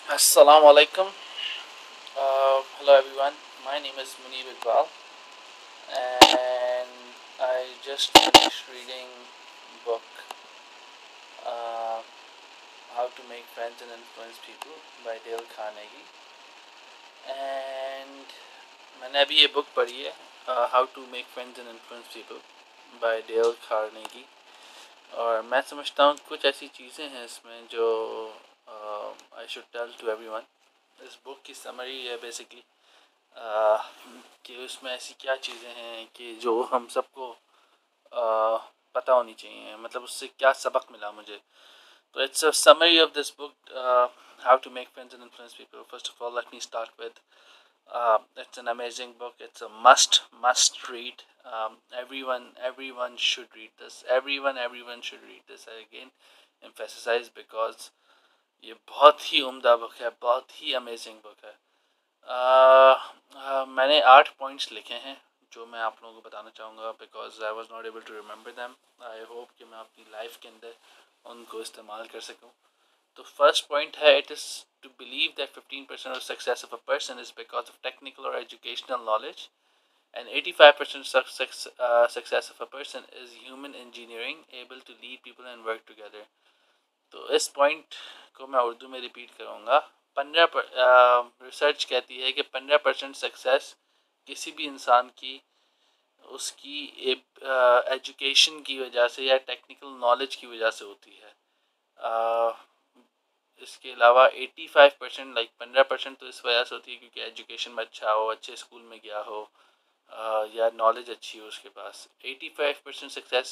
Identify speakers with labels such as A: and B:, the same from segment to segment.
A: Assalamu alaikum. Hello everyone. My name is Munib Iqbal, and I just finished reading book uh, How to Make Friends and Influence People by Dale Carnegie. And मैंने अभी ये book पढ़ी है How to Make Friends and Influence People by Dale Carnegie. और मैं समझता हूँ कुछ ऐसी चीज़ें हैं इसमें जो I should tell to everyone. इस बुक की समरी है बेसिकली कि उसमें ऐसी क्या चीज़ें हैं कि जो हम सबको पता होनी चाहिए, मतलब उससे क्या सबक मिला मुझे. तो it's a summary of this book, how to make friends and influence people. First of all let me start with it's an amazing book. It's a must read. Everyone should read this. Everyone should read this. I again emphasize because ये बहुत ही उम्दा book है, बहुत ही amazing book है. मैंने 8 points लिखे हैं जो मैं आप लोगों को बताना चाहूँगा because I was not able to remember them. I hope कि मैं अपनी लाइफ के अंदर उनको इस्तेमाल कर सकूँ. तो फर्स्ट पॉइंट है, it is to believe that 15% of success of a person is because of technical और educational knowledge and 85% success of a person is human engineering, able to lead people and work together. तो इस point को मैं उर्दू में repeat करूँगा. 15 research कहती है कि 15% सक्सेस किसी भी इंसान की उसकी एजुकेशन की वजह से या टेक्निकल नॉलेज की वजह से होती है. इसके अलावा 85% लाइक 15% तो इस वजह से होती है क्योंकि एजुकेशन में अच्छा हो, अच्छे स्कूल में गया हो, या नॉलेज अच्छी हो उसके पास. 85% सक्सेस,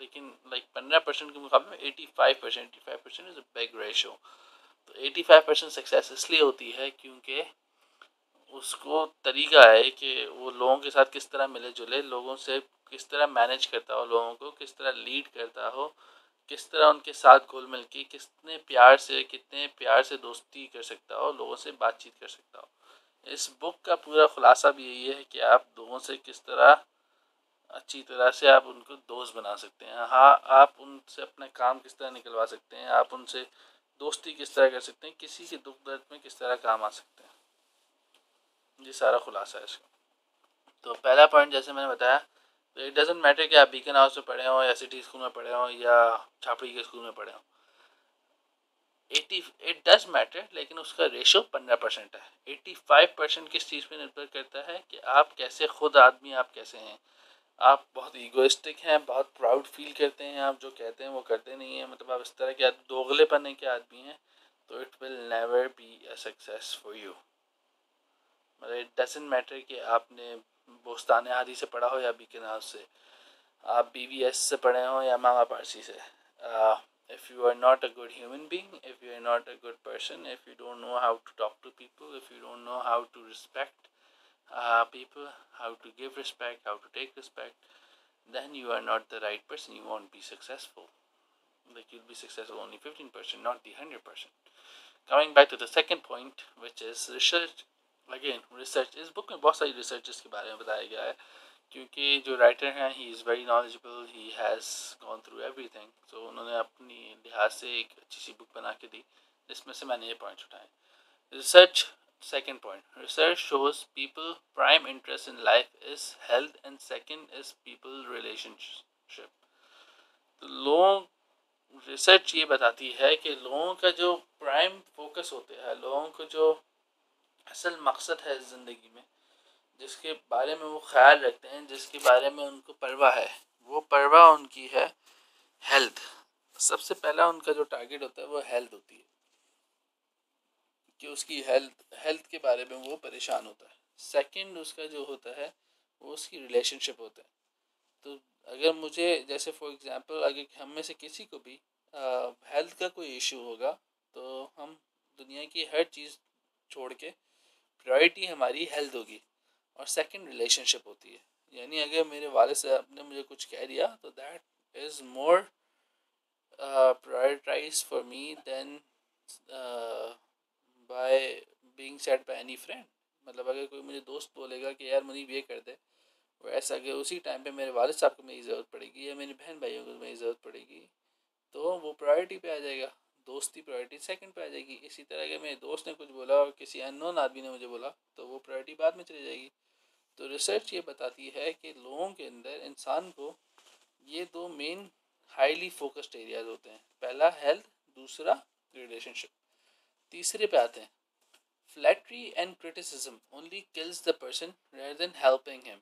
A: लेकिन लाइक 15% के मुकाबले में 85% इज़ अ बिग रेशो. तो 85% सक्सेस इसलिए होती है क्योंकि उसको तरीका है कि वो लोगों के साथ किस तरह मिले जुले, लोगों से किस तरह मैनेज करता हो, लोगों को किस तरह लीड करता हो, किस तरह उनके साथ घुल मिल के कितने प्यार से दोस्ती कर सकता हो, लोगों से बातचीत कर सकता हो. इस बुक का पूरा खुलासा भी यही है कि आप लोगों से किस तरह अच्छी तरह से आप उनको दोस्त बना सकते हैं. हाँ, आप उनसे अपना काम किस तरह निकलवा सकते हैं, आप उनसे दोस्ती किस तरह कर सकते हैं, किसी के दुख दर्द में किस तरह काम आ सकते हैं. ये सारा खुलासा है इसका. तो पहला पॉइंट जैसे मैंने बताया, तो इट डजेंट मैटर कि आप बीकन हाउस में पढ़े हो या सिटी स्कूल में पढ़े हो या छापड़ी के स्कूल में पढ़े हो. 80 इट डज मैटर, लेकिन उसका रेशो 15% है. 85% किस चीज़ पे निर्भर करता है कि आप कैसे खुद आदमी, आप कैसे हैं. आप बहुत ईगोइस्टिक हैं, बहुत प्राउड फील करते हैं, आप जो कहते हैं वो करते नहीं हैं, मतलब आप इस तरह के दोगलेपने के आदमी हैं, तो it will never be a success for you. मतलब इट डजेंट मैटर कि आपने बोस्तान हादी से पढ़ा हो या बीकन हाउस से, आप BVS से पढ़े हो या मामा पारसी से. if you are not a good human being, if you are not a good person, if you don't know how to talk to people, if you don't know how to respect people, how to give respect, how to take respect, then you are not the right person. You won't be successful. Like, you'll be successful only 15%, not the 100%. Coming back to the second point, which is research. Again, research. इस book में बहुत सारी researches के बारे में बताया गया है क्योंकि जो राइटर हैं, he is very knowledgeable, he has gone through everything. So उन्होंने अपनी लिहाज से एक अच्छी सी बुक बना के दी जिसमें से मैंने ये पॉइंट्स उठाए. Research. Second point, research shows people prime interest in life is health and second is people relationship. तो लोगों, रिसर्च ये बताती है कि लोगों का जो प्राइम फोकस होते हैं, लोगों को जो असल मकसद है ज़िंदगी में, जिसके बारे में वो ख्याल रखते हैं, जिसके बारे में उनको परवाह है, वो परवाह उनकी है हेल्थ. सबसे पहला उनका जो टारगेट होता है वो हेल्थ होती है कि उसकी हेल्थ के बारे में वो परेशान होता है. सेकंड उसका जो होता है वो उसकी रिलेशनशिप होता है. तो अगर मुझे, जैसे फॉर एग्जांपल, अगर हम में से किसी को भी हेल्थ का कोई इशू होगा तो हम दुनिया की हर चीज़ छोड़ के प्रायोरिटी हमारी हेल्थ होगी. और सेकंड रिलेशनशिप होती है. यानी अगर मेरे वाले साहब ने मुझे कुछ कह दिया तो that is more prioritize for me than by being said by any friend. मतलब अगर कोई मुझे दोस्त बोलेगा कि यार मुझे ये कर दे, वैसा अगर उसी टाइम पे मेरे वालिद साहब को मेरी ज़रूरत पड़ेगी या मेरी बहन भाइयों को मेरी ज़रूरत पड़ेगी, तो वो प्रायोरिटी पे आ जाएगा. दोस्ती प्रायोरिटी सेकंड पे आ जाएगी। इसी तरह अगर मेरे दोस्त ने कुछ बोला और किसी अननोन आदमी ने मुझे बोला तो वो प्रायोरिटी बाद में चली जाएगी। तो रिसर्च ये बताती है कि लोगों के अंदर, इंसान को, ये दो मेन हाईली फोकस्ड एरियाज होते हैं। पहला हेल्थ, दूसरा रिलेशनशिप। तीसरे पे आते हैं, flattery and criticism only kills the person rather than helping him.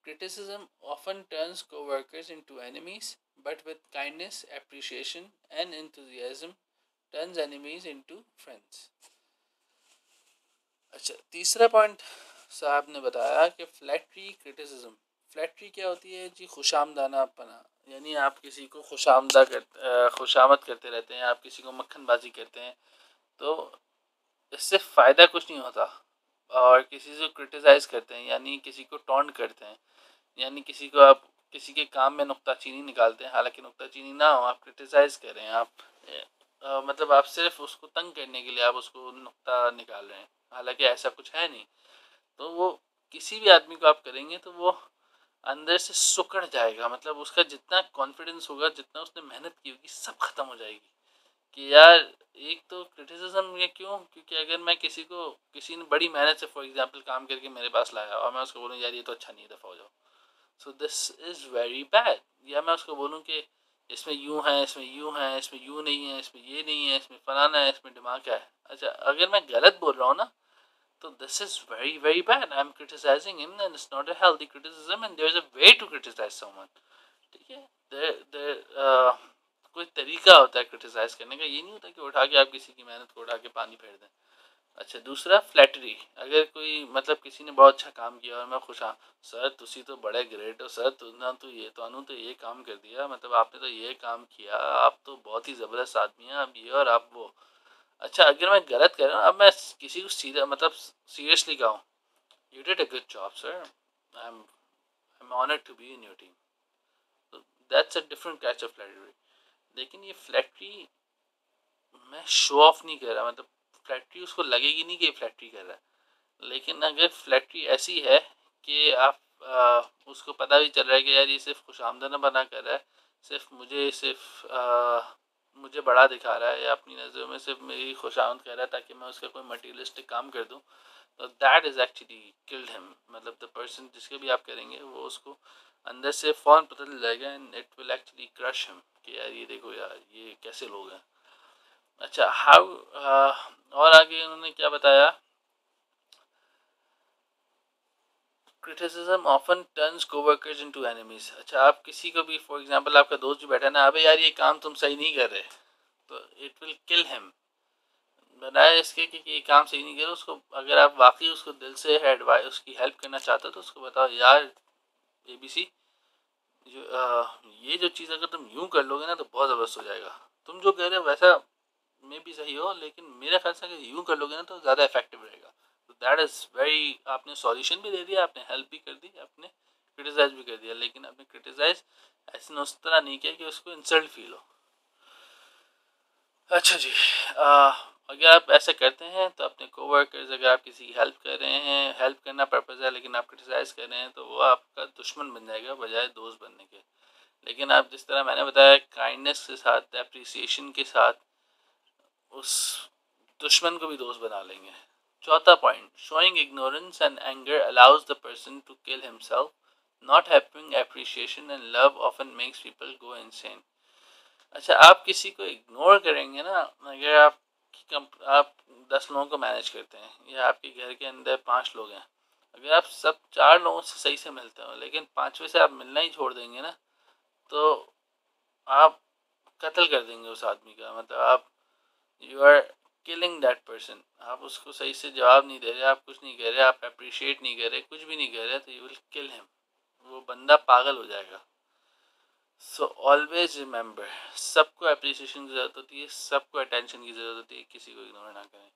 A: Criticism often turns co-workers into enemies, but with kindness, appreciation, and enthusiasm, turns enemies into friends. अच्छा, तीसरा पॉइंट साहब ने बताया कि फ्लैटरी क्रिटिसिज्म। फ्लैटरी क्या होती है जी? खुशामदानापना, यानी आप किसी को खुशामद करते रहते हैं, आप किसी को मक्खनबाजी करते हैं, तो इससे फ़ायदा कुछ नहीं होता। और किसी से क्रिटिसाइज़ करते हैं यानी किसी को टॉन्ट करते हैं, यानी किसी को आप किसी के काम में नुक्ताचीनी निकालते हैं, हालांकि नुक्ताचीनी ना हो, आप क्रिटिसाइज़ कर रहे हैं, आप मतलब आप सिर्फ उसको तंग करने के लिए आप उसको नुक्ता निकाल रहे हैं, हालांकि ऐसा कुछ है नहीं। तो वो किसी भी आदमी को आप करेंगे तो वो अंदर से सुकड़ जाएगा, मतलब उसका जितना कॉन्फिडेंस होगा, जितना उसने मेहनत की होगी, सब खत्म हो जाएगी। कि यार एक तो क्रिटिसिज्म, ये क्यों? क्योंकि अगर मैं किसी ने बड़ी मेहनत से फॉर एग्जांपल काम करके मेरे पास लाया और मैं उसको बोलूँ यार ये तो अच्छा नहीं, दफ़ा हो जाओ, so this is very bad. या मैं उसको बोलूँ कि इसमें यूँ है, इसमें यूँ है, इसमें यूँ नहीं है, इसमें ये नहीं है, इसमें फलाना है, इसमें दिमाग क्या है। अच्छा, अगर मैं गलत बोल रहा हूँ ना, तो this is very very bad. I am criticising him and it's not a healthy criticism and there is a way to criticise someone. ठीक है, कोई तरीका होता है क्रिटिसाइज करने का, ये नहीं होता कि उठा के आप किसी की मेहनत को उठा के पानी फेर दें। अच्छा, दूसरा फ्लैटरी। अगर कोई मतलब किसी ने बहुत अच्छा काम किया और मैं खुश हाँ, सर तुसी तो बड़े ग्रेट हो सर, तुमने तो ये तो ये काम कर दिया, मतलब आपने तो ये काम किया, आप तो बहुत ही ज़बरदस्त आदमी हैं, आप ये और आप वो। अच्छा, अगर मैं गलत कर रहा हूँ, अब मैं किसी को सीधा मतलब सीरियसली कहूँ, you did a good job sir, I am honoured to be in your team, तो that's a different catch of flattery. लेकिन ये फ्लैटरी मैं शो ऑफ नहीं कर रहा, मतलब फ्लैटरी उसको लगेगी नहीं कि फ्लैटरी कर रहा है। लेकिन अगर फ्लैटरी ऐसी है कि आप उसको पता भी चल रहा है कि यार ये सिर्फ खुशामदना बना कर रहा है, मुझे बड़ा दिखा रहा है, या अपनी नज़रों में सिर्फ मेरी खुशामद कर रहा है ताकि मैं उसका कोई मटीरियलिस्टिक काम कर दूँ, तो that is actually killed him. मतलब द पर्सन जिसके भी आप करेंगे वो उसको अंदर से फ़ौरन पता चल जाएगा and it will actually crush him कि यार ये देखो यार ये कैसे लोग हैं। अच्छा, और आगे उन्होंने क्या बताया, criticism often turns coworkers into enemies. अच्छा, आप किसी को भी फॉर एग्जांपल आपका दोस्त जो बैठा ना, अबे यार ये काम तुम सही नहीं कर रहे, तो इट विल किल हिम। बनाए इसके कि ये काम सही नहीं कर रहे, उसको अगर आप वाकई उसको दिल से एडवाइस उसकी हेल्प करना चाहते हो तो उसको बताओ यार ABC, ये जो चीज़ अगर तुम यूं कर लोगे ना तो बहुत ज़बरदस्त हो जाएगा। तुम जो कह रहे हो वैसा में भी सही हो, लेकिन मेरे ख्याल से अगर यूं कर लोगे ना तो ज़्यादा इफेक्टिव रहेगा। तो दैट इज़ वेरी, आपने सॉल्यूशन भी दे दिया, आपने हेल्प भी कर दी, आपने क्रिटिसाइज भी कर दिया, लेकिन आपने क्रिटिसाइज ऐसे उस तरह नहीं किया कि उसको इंसल्ट फील हो। अच्छा जी, अगर आप ऐसा करते हैं तो अपने कोवर्कर्स, अगर आप किसी की हेल्प कर रहे हैं, हेल्प करना पर्पज़ है लेकिन आप क्रिटिसाइज़ कर रहे हैं, तो वो आपका दुश्मन बन जाएगा बजाय दोस्त बनने के। लेकिन आप जिस तरह मैंने बताया काइंडनेस के साथ, एप्रिसिएशन के साथ उस दुश्मन को भी दोस्त बना लेंगे। चौथा point, showing ignorance and anger allows the person to kill himself, not having appreciation and love often makes people go insane. अच्छा, आप किसी को इग्नोर करेंगे ना, अगर आप 10 लोगों को मैनेज करते हैं या आपके घर के अंदर 5 लोग हैं, अगर आप सब 4 लोगों से सही से मिलते हो लेकिन 5वें से आप मिलना ही छोड़ देंगे ना, तो आप कत्ल कर देंगे उस आदमी का, मतलब आप you are killing that person. आप उसको सही से जवाब नहीं दे रहे, आप कुछ नहीं कह रहे, आप अप्रिशिएट नहीं कर रहे, कुछ भी नहीं कर रहे, तो यू विल किल हिम, वो बंदा पागल हो जाएगा। सो ऑलवेज रिमेंबर, सबको अप्रिसिएशन की ज़रूरत होती है, सबको अटेंशन की ज़रूरत होती है, किसी को इग्नोर ना करें।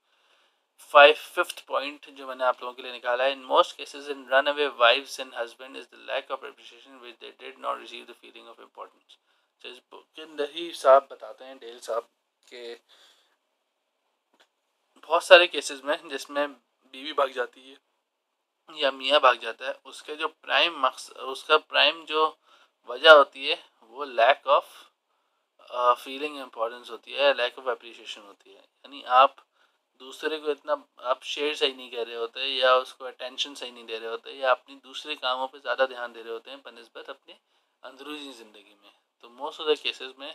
A: फिफ्थ पॉइंट जो मैंने आप लोगों के लिए निकाला है, in most cases in run away wives and husband is the lack of appreciation which they did not receive the feeling of importance. इस बुक के अंदर ही साहब बताते हैं, डेल साहब, के बहुत सारे केसेस में जिसमें बीवी भाग जाती है या मियाँ भाग जाता है, उसके जो प्राइम जो वजह होती है वो लैक ऑफ फीलिंग इम्पोर्टेंस होती है, लैक ऑफ अप्रिशिएशन होती है। यानी आप दूसरे को इतना आप शेयर सही नहीं कर रहे होते, या उसको अटेंशन सही नहीं दे रहे होते, या अपनी दूसरे कामों पे ज़्यादा ध्यान दे रहे होते हैं बनस्बत अपने अंदरूनी ज़िंदगी में। तो मोस्ट ऑफ द केसेस में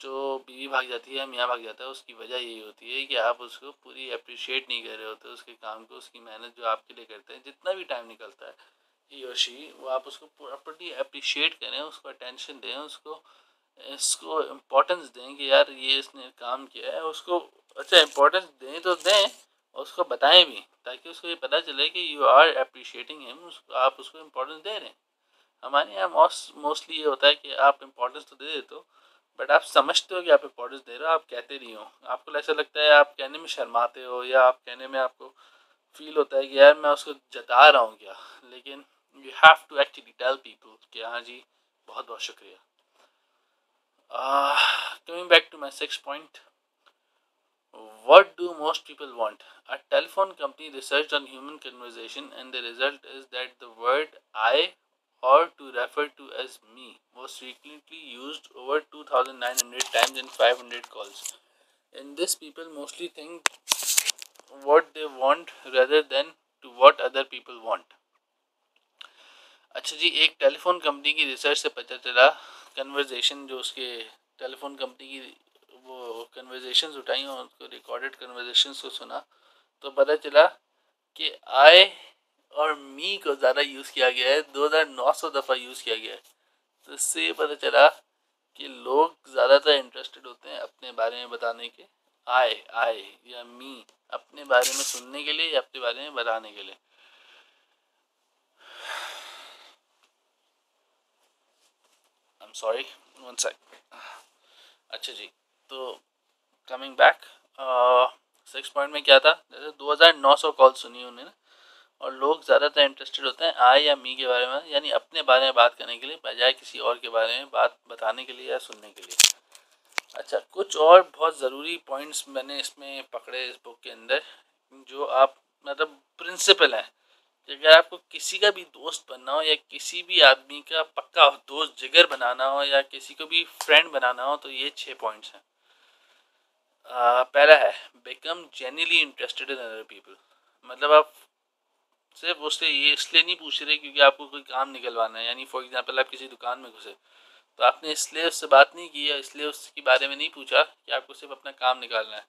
A: जो बीवी भाग जाती है, मियाँ भाग जाता है, उसकी वजह यही होती है कि आप उसको पूरी अप्रिशिएट नहीं कर रहे होते, उसके काम को, उसकी मेहनत जो आपके लिए करते हैं, जितना भी टाइम निकलता है ही और शी, वो आप उसको प्रॉपर्ली अप्रिशिएट करें, उसको अटेंशन दें, उसको इसको इम्पोर्टेंस दें कि यार ये इसने काम किया है, उसको अच्छा इम्पोर्टेंस दें तो दें, और उसको बताएं भी, ताकि उसको ये पता चले कि यू आर अप्रिशिएटिंग हिम, आप उसको इम्पोर्टेंस दे रहे हैं। हमारे यहाँ मोस्टली ये होता है कि आप इम्पोर्टेंस तो दे देते हो, बट आप समझते हो कि आप इम्पोर्टेंस दे रहे हो, आप कहते नहीं हो। आपको ऐसा लगता है, आप कहने में शर्माते हो, या आप कहने में आपको फील होता है कि यार मैं उसको जता रहा हूँ क्या, लेकिन you have to actually tell people कि हाँ जी, बहुत बहुत शुक्रिया। Coming back to my 6th point, what do most people want? A telephone company researched on human conversation, and the result is that the word I, or to refer to as me, was frequently used over 2,900 times in 500 calls. In this, people mostly think what they want rather than to what other people want. अच्छा जी, एक telephone company की research से पता चला, conversation जो उसके telephone company की वो कन्वर्जेशंस उठाई और उसको रिकॉर्डेड कन्वर्जेशंस को सुना, तो पता चला कि आई और मी को ज़्यादा यूज़ किया गया है, 2900 दफ़ा यूज़ किया गया है। तो इससे ये पता चला कि लोग ज़्यादातर इंटरेस्टेड होते हैं अपने बारे में बताने के, आई या मी, अपने बारे में सुनने के लिए या अपने बारे में बताने के लिए। I'm sorry, one sec. अच्छा जी, तो कमिंग बैक, 6 पॉइंट में क्या था, जैसे 2900 कॉल सुनी उन्होंने, और लोग ज़्यादातर इंटरेस्टेड होते हैं आई या मी के बारे में, यानी अपने बारे में बात करने के लिए, बजाय किसी और के बारे में बात बताने के लिए या सुनने के लिए। अच्छा, कुछ और बहुत ज़रूरी पॉइंट्स मैंने इसमें पकड़े इस बुक के अंदर, जो आप मतलब प्रिंसिपल हैं कि अगर आपको किसी का भी दोस्त बनना हो, या किसी भी आदमी का पक्का दोस्त जिगर बनाना हो, या किसी को भी फ्रेंड बनाना हो, तो ये 6 पॉइंट्स हैं। पहला है, become genuinely interested in other people. मतलब आप सिर्फ उससे ये इसलिए नहीं पूछ रहे क्योंकि आपको कोई काम निकलवाना है, यानी फॉर एग्जांपल आप किसी दुकान में घुसे, तो आपने इसलिए उससे बात नहीं की, या इसलिए उसके बारे में नहीं पूछा कि आपको सिर्फ अपना काम निकालना है,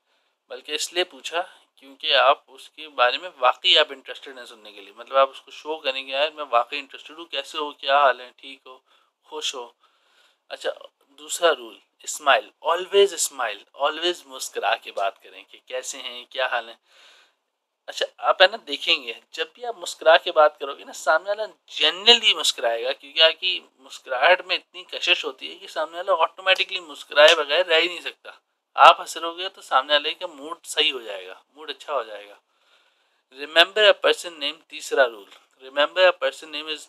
A: बल्कि इसलिए पूछा क्योंकि आप उसके बारे में वाकई आप इंटरेस्टेड हैं सुनने के लिए। मतलब आप उसको शो करेंगे, यार मैं वाकई इंटरेस्टेड हूँ, कैसे हो, क्या हाल है, ठीक हो, खुश हो। अच्छा, दूसरा रूल, स्माइल, ऑलवेज ऑलवेज मुस्कुरा के बात करें कि कैसे हैं, क्या हाल है। अच्छा, आप है ना देखेंगे, जब भी आप मुस्कुरा के बात करोगे ना, सामने वाला जेन्युइनली मुस्कुराएगा, क्योंकि आपकी मुस्कुराहट में इतनी कशिश होती है कि सामने वाला ऑटोमेटिकली मुस्कुराए बगैर रह ही नहीं सकता। आप हंस रहोगे तो सामने वाले का मूड सही हो जाएगा, मूड अच्छा हो जाएगा। रिमेंबर अ पर्सन नेम, तीसरा rule, remember a person name is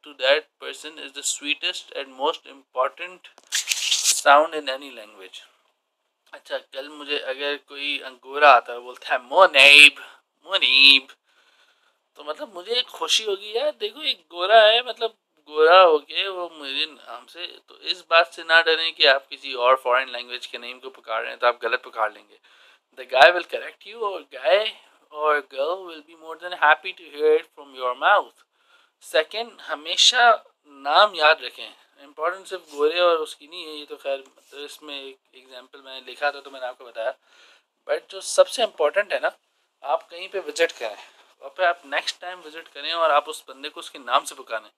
A: to that person is the sweetest and most important sound in any language. अच्छा, कल मुझे अगर कोई अंगोरा आता है, बोलता है मोनेब मुनीब, तो मतलब मुझे एक खुशी होगी, यार देखो एक गोरा है, मतलब गोरा होके वो मेरे नाम से, तो इस बात से ना डरें कि आप किसी और फॉरेन लैंग्वेज के नेम को पुकार रहे हैं तो आप गलत पुकार लेंगे। The guy will correct you, और गाय और girl will be more than happy to hear it from your mouth. Second, हमेशा नाम याद रखें, इम्पोर्टेंट सिर्फ गोरे और उसकी नहीं है, ये तो खैर तो इसमें एक एग्जाम्पल मैंने लिखा था तो मैंने आपको बताया, बट जो सबसे इम्पोर्टेंट है ना, आप कहीं पे विजिट करें और फिर आप नेक्स्ट टाइम विजिट करें और आप उस बंदे को उसके नाम से पुकारें,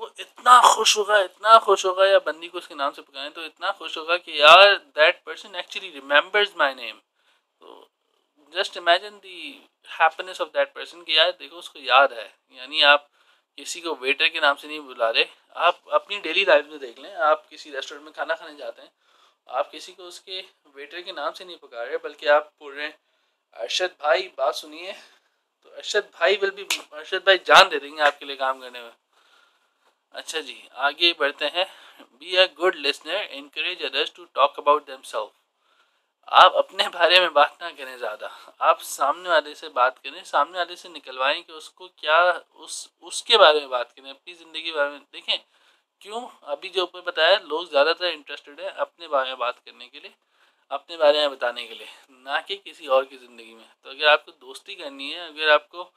A: वो इतना खुश होगा, इतना खुश होगा, या बंदी को उसके नाम से पुकारें तो इतना खुश होगा कि यार that person actually remembers my name. तो just imagine the happiness of that person कि यार देखो उसको याद है। यानी आप किसी को वेटर के नाम से नहीं बुला रहे, आप अपनी डेली लाइफ में देख लें, आप किसी रेस्टोरेंट में खाना खाने जाते हैं, आप किसी को उसके वेटर के नाम से नहीं पुकार रहे, बल्कि आप बोल रहे हैं अरशद भाई बात सुनिए, तो अरशद भाई विल भी, अरशद भाई जान दे देंगे आपके लिए काम करने में। अच्छा जी, आगे बढ़ते हैं। Be a good listener, encourage others to talk about themselves. आप अपने बारे में बात ना करें ज़्यादा, आप सामने वाले से बात करें, सामने वाले से निकलवाएं कि उसको क्या, उसके बारे में बात करें, अपनी ज़िंदगी के बारे में देखें। क्यों? अभी जो ऊपर बताया, लोग ज़्यादातर इंटरेस्टेड है अपने बारे में बात करने के लिए, अपने बारे में बताने के लिए, ना कि किसी और की ज़िंदगी में। तो अगर आपको दोस्ती करनी है, अगर आपको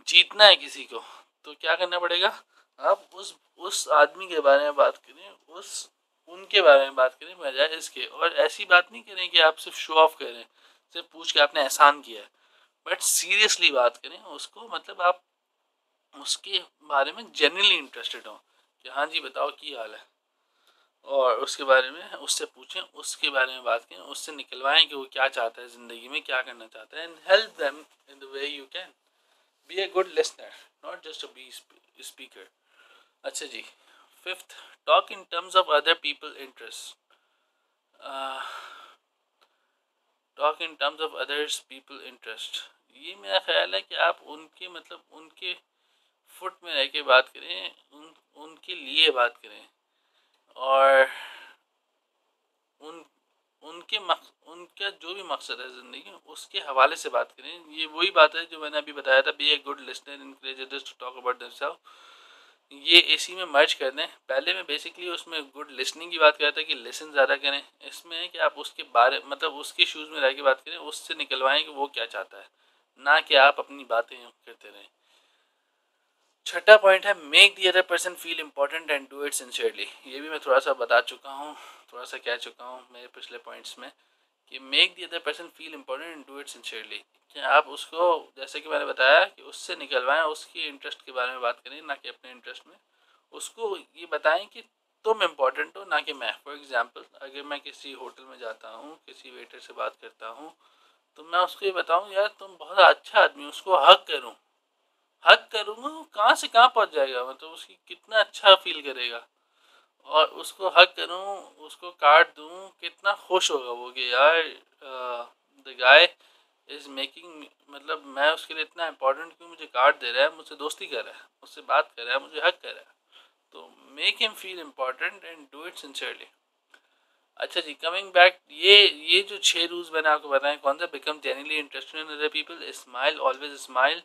A: जीतना है किसी को, तो क्या करना पड़ेगा? आप उस आदमी के बारे में बात करें, उनके बारे में बात करें बजाय इसके। और ऐसी बात नहीं करें कि आप सिर्फ शो ऑफ करें, सिर्फ पूछ के आपने एहसान किया है, बट सीरियसली बात करें उसको, मतलब आप उसके बारे में जेन्युइनली इंटरेस्टेड हो कि हाँ जी बताओ की हाल है, और उसके बारे में उससे पूछें, उसके बारे में बात करें, उससे निकलवाएं कि वो क्या चाहता है ज़िंदगी में, क्या करना चाहता है, and help them in the way you can. Be a good listener, not just a be speaker. अच्छा जी, fifth, talk in terms of other people interest. Talk in terms of others people interest, ये मेरा ख्याल है कि आप उनके, मतलब उनके फुट में रह के बात करें, उनके लिए बात करें, और उन उनका जो भी मकसद है ज़िंदगी में, उसके हवाले से बात करें। ये वही बात है जो मैंने अभी बताया था, be a good listener, encourage others to talk about themselves. ये इसी में मर्ज कर दें। पहले मैं बेसिकली उसमें गुड लिसनिंग की बात कर रहा था कि लिसन ज़्यादा करें, इसमें है कि आप उसके बारे, मतलब उसके शूज़ में रह के बात करें, उससे निकलवाएं कि वो क्या चाहता है, ना कि आप अपनी बातें करते रहें। छठा पॉइंट है, make the other person feel important and do it sincerely. ये भी मैं थोड़ा सा बता चुका हूँ, थोड़ा सा कह चुका हूँ मेरे पिछले पॉइंट्स में, कि make the other person feel important and do it sincerely. कि आप उसको, जैसे कि मैंने बताया, कि उससे निकलवाएं, उसके इंटरेस्ट के बारे में बात करें, ना कि अपने इंटरेस्ट में। उसको ये बताएं कि तुम इम्पोर्टेंट हो, ना कि मैं। फॉर एग्जाम्पल, अगर मैं किसी होटल में जाता हूँ, किसी वेटर से बात करता हूँ, तो मैं उसको ये बताऊँ यार तुम बहुत अच्छा आदमी, उसको हक करूँ, हक करूँगा, कहाँ से कहाँ पहुँच जाएगा, मतलब उसकी कितना अच्छा फील करेगा। और उसको हक करूँ, उसको काट दूँ, कितना खुश होगा वो कि यार द गाय इज़ मेकिंग, मतलब मैं उसके लिए इतना इम्पोर्टेंट क्यों, मुझे काट दे रहा है, मुझसे दोस्ती कर रहा है, मुझसे बात कर रहा है, मुझे हक कर रहा है। तो make him feel important and do it sincerely. अच्छा जी, कमिंग बैक, ये जो 6 रूल्स मैंने आपको बताए, कौन सा? Become genuinely interested in other people, smile, always smile,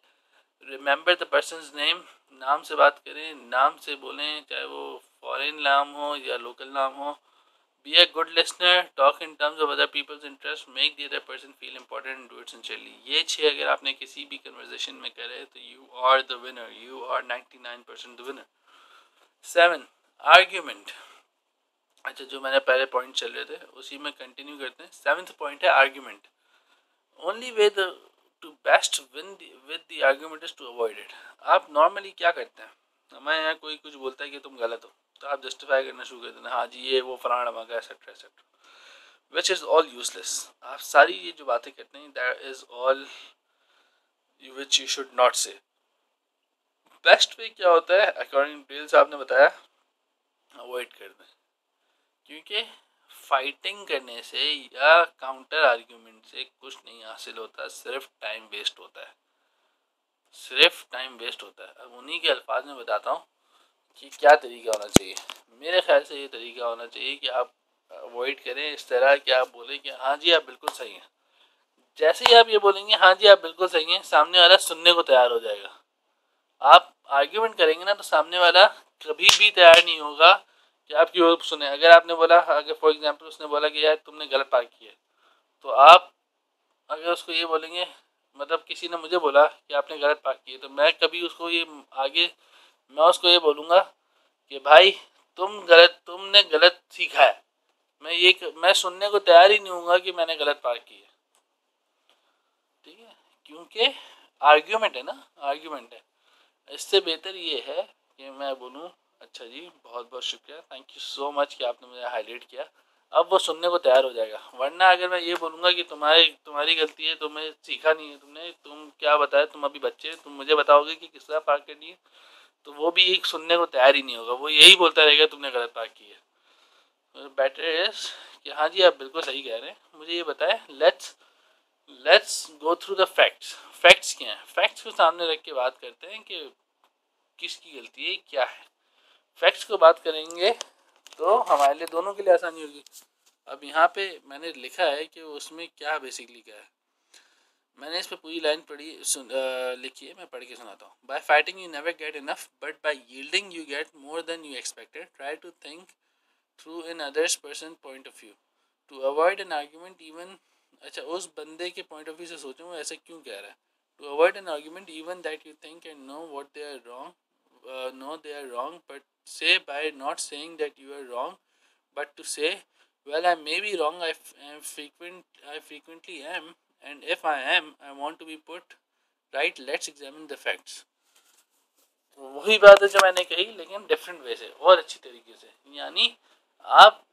A: remember the persons name, नाम से बात करें, नाम से बोलें, चाहे वो फॉरेन नाम हो या लोकल नाम हो। Be a good listener, talk in terms of other people's interest, make the other person feel important and do it sincerely. ये 6 अगर आपने किसी भी कन्वर्सेशन में करे तो you are the winner, you are 99% the winner. 7, argument. अच्छा, जो मैंने पहले पॉइंट चल रहे थे उसी में कंटिन्यू करते हैं। 7th पॉइंट है argument. Only way the to best win with the argument is to avoid it. आप नॉर्मली क्या करते हैं, हमारे यहाँ कोई कुछ बोलता है कि तुम गलत हो, तो आप जस्टिफाई करना शुरू कर देना, हाँ जी ये वो फलाना मगा etcetera etcetera, which is all useless. आप सारी ये जो बातें करते हैं, that is all which you should not से। बेस्ट वे क्या होता है अकॉर्डिंग टू साहब ने बताया, अवॉइड कर दें। क्योंकि फाइटिंग करने से या काउंटर आर्ग्यूमेंट से कुछ नहीं हासिल होता, सिर्फ टाइम वेस्ट होता है, सिर्फ टाइम वेस्ट होता है। अब उन्हीं के अल्फाज में बताता हूँ कि क्या तरीका होना चाहिए। मेरे ख्याल से ये तरीका होना चाहिए कि आप अवॉइड करें इस तरह कि आप बोलें कि हाँ जी आप बिल्कुल सही हैं। जैसे ही आप ये बोलेंगे हाँ जी आप बिल्कुल सही हैं, सामने वाला सुनने को तैयार हो जाएगा। आप आर्ग्यूमेंट करेंगे ना तो सामने वाला कभी भी तैयार नहीं होगा कि आपकी वो सुने। अगर आपने बोला, अगर फॉर एग्जांपल उसने बोला कि यार तुमने गलत पार्क किया, तो आप अगर उसको ये बोलेंगे, मतलब किसी ने मुझे बोला कि आपने गलत पार्क किया, तो मैं कभी उसको ये आगे, मैं उसको ये बोलूँगा कि भाई तुमने गलत सीखा है। मैं सुनने को तैयार ही नहीं हूँगा कि मैंने गलत पार्क किया। ठीक है, क्योंकि आर्ग्यूमेंट है ना, आर्ग्यूमेंट है। इससे बेहतर ये है कि मैं बोलूँ अच्छा जी बहुत बहुत शुक्रिया, थैंक यू सो मच कि आपने मुझे हाईलाइट किया। अब वो सुनने को तैयार हो जाएगा। वरना अगर मैं ये बोलूँगा कि तुम्हारी गलती है, तुम्हें सीखा नहीं है, तुम क्या बताया, तुम अभी बच्चे, तुम मुझे बताओगे कि किस तरह पार्क करनी है, तो वो भी एक सुनने को तैयार ही नहीं होगा, वो यही बोलता रहेगा तुमने गलत पार्क की है। बेटर इज कि हाँ जी आप बिल्कुल सही कह रहे हैं, मुझे ये बताएं, let's go through the facts. Facts क्या हैं? फैक्ट्स को सामने रख के बात करते हैं कि किसकी गलती है, क्या है। फैक्ट्स को बात करेंगे तो हमारे लिए, दोनों के लिए आसानी होगी। अब यहाँ पे मैंने लिखा है कि उसमें क्या बेसिकली क्या है। मैंने इस पे पूरी लाइन लिखी है, मैं पढ़ के सुनाता हूँ. By fighting you never get enough, but by yielding you get more than you expected. Try to think through in others person point of view to avoid an argument even. अच्छा, उस बंदे के पॉइंट ऑफ व्यू से सोचो वो ऐसा क्यों कह रहा है. To avoid an argument even that you think and know what they are wrong, know they are wrong, but say by not saying that you are wrong, but to say, well, I may be wrong, I frequently am, and if I am, I want to be put right. Let's examine the facts. तो वही बात है जो मैंने कही, लेकिन different way से और अच्छी तरीके से. यानी आप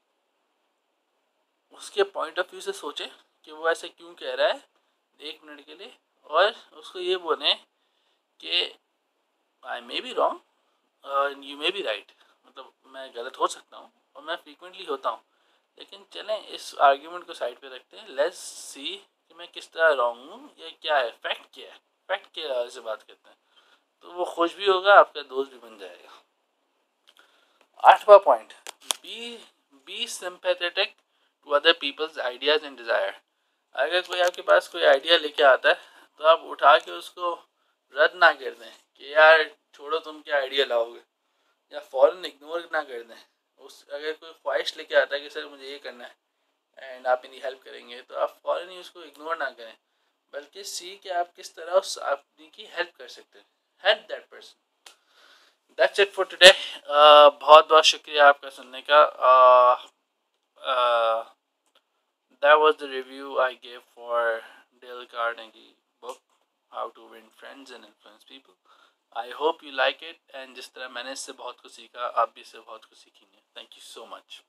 A: उसके पॉइंट ऑफ व्यू से सोचें कि वो ऐसे क्यों कह रहा है 1 मिनट के लिए, और उसको ये बोले कि I may be wrong, you may be right. मतलब मैं गलत हो सकता हूँ और मैं फ्रीक्वेंटली होता हूँ, लेकिन चलें इस आर्ग्यूमेंट को साइड पे रखते हैं. लेट्स सी कि मैं किस तरह रॉन्ग हूँ या क्या है, फैक्ट क्या है. फैक्ट के लिहाज से बात करते हैं तो वो खुश भी होगा, आपका दोस्त भी बन जाएगा. 8वां point, be sympathetic to other peoples ideas and desire. अगर कोई आपके पास कोई आइडिया लेके आता है तो आप उठा के उसको रद्द ना कर दें कि यार छोड़ो तुम क्या आइडिया लाओगे, या फ़ौरन इग्नोर ना कर दें. उस अगर कोई ख्वाहिश लेके आता है कि सर मुझे ये करना है एंड आप मेरी हेल्प करेंगे, तो आप फ़ौरन ही उसको इग्नोर ना करें, बल्कि सी कि आप किस तरह उस आदमी की हेल्प कर सकते हैं. Help that person. That's it for today. बहुत बहुत शुक्रिया आपका सुनने का. That was the review I gave for Dale Carnegie book, How to Win Friends and Influence People. I hope you like it, and जिस तरह मैंने इससे बहुत कुछ सीखा, आप भी इससे बहुत कुछ सीखेंगे. Thank you so much.